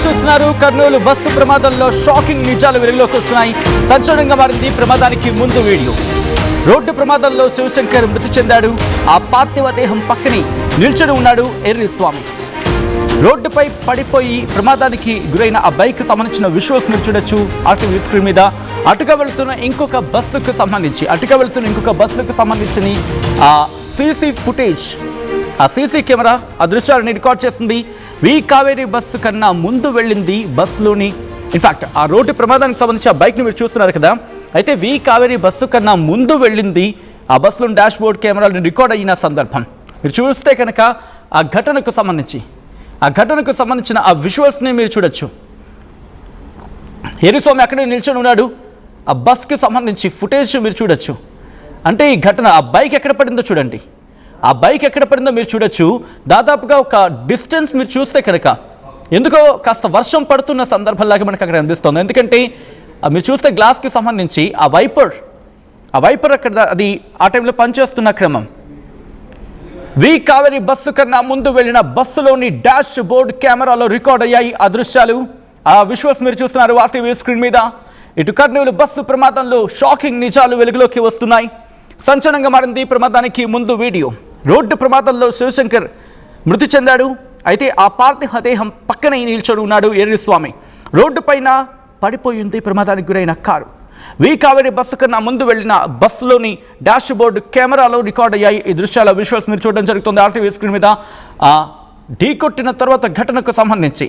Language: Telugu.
చూస్తున్నారు. కర్నూలు బస్సు ప్రమాదంలో షాకింగ్ నిజాలు వెలుగులోకి వస్తున్నాయి. సంచలనంగా మారింది ప్రమాదానికి ముందు వీడియో. రోడ్డు ప్రమాదంలో శివశంకర్ మృతి చెందాడు. ఆ పార్థివ దేహం పక్కనే నిల్చొని ఉన్నాడు ఎర్రి స్వామి. రోడ్డుపై పడిపోయి ప్రమాదానికి గురైన ఆ బైక్ సంబంధించిన విజువల్స్ మీరు చూడొచ్చు ఆర్టీవీ స్క్రీన్ మీద. అటుగా వెళ్తున్న ఇంకొక బస్సుకు సంబంధించిన ఆ సీసీ ఫుటేజ్, ఆ సీసీ కెమెరా ఆ దృశ్యాలను రికార్డ్ చేస్తుంది. వి కావేరీ బస్సు కన్నా ముందు వెళ్ళింది బస్సులోని, ఇన్ఫాక్ట్ ఆ రోడ్డు ప్రమాదానికి సంబంధించి ఆ బైక్ని మీరు చూస్తున్నారు కదా. అయితే వి కావేరీ బస్సు కన్నా ముందు వెళ్ళింది ఆ బస్సులోని డాష్ బోర్డ్ కెమెరాలను రికార్డ్ అయిన సందర్భం మీరు చూస్తే కనుక ఆ ఘటనకు సంబంధించిన ఆ విజువల్స్ని మీరు చూడొచ్చు. ఎర్రిస్వామి అక్కడే నిల్చొని ఉన్నాడు. ఆ బస్కి సంబంధించి ఫుటేజ్ మీరు చూడొచ్చు. అంటే ఈ ఘటన ఆ బైక్ ఎక్కడ పడిందో చూడండి. మీరు చూడొచ్చు. దాదాపుగా ఒక డిస్టెన్స్ మీరు చూస్తే కనుక ఎందుకో కాస్త వర్షం పడుతున్న సందర్భంలాగా మనకు అక్కడ అనిపిస్తుంది. ఎందుకంటే మీరు చూస్తే గ్లాస్కి సంబంధించి ఆ వైపర్ అక్కడ అది ఆ టైంలో పనిచేస్తున్న క్రమం. వి కావేరీ బస్సు కన్నా ముందు వెళ్ళిన బస్సులోని డాష్ బోర్డ్ కెమెరాలో రికార్డ్ అయ్యాయి ఆ దృశ్యాలు. ఆ విజువల్స్ మీరు చూస్తున్నారు ఆర్టీవీ స్క్రీన్ మీద. ఇటు కర్నూలు బస్సు ప్రమాదంలో షాకింగ్ నిజాలు వెలుగులోకి వస్తున్నాయి. సంచలనంగా మారింది ప్రమాదానికి ముందు వీడియో. రోడ్డు ప్రమాదంలో శివశంకర్ మృతి చెందాడు. అయితే ఆ పార్థివ దేహం పక్కనే నిల్చొని ఉన్నాడు ఎర్రి స్వామి. రోడ్డు పైన పడిపోయింది ప్రమాదానికి గురైన కారు. వి కావేరీ బస్సు కన్నా ముందు వెళ్ళిన బస్సులోని డాష్ బోర్డు కెమెరాలో రికార్డ్ అయ్యాయి ఈ దృశ్యాల విజువల్స్ మీరు చూడడం జరుగుతుంది ఆర్టీవీ స్క్రీన్ మీద. ఢీ కొట్టిన తర్వాత ఘటనకు సంబంధించి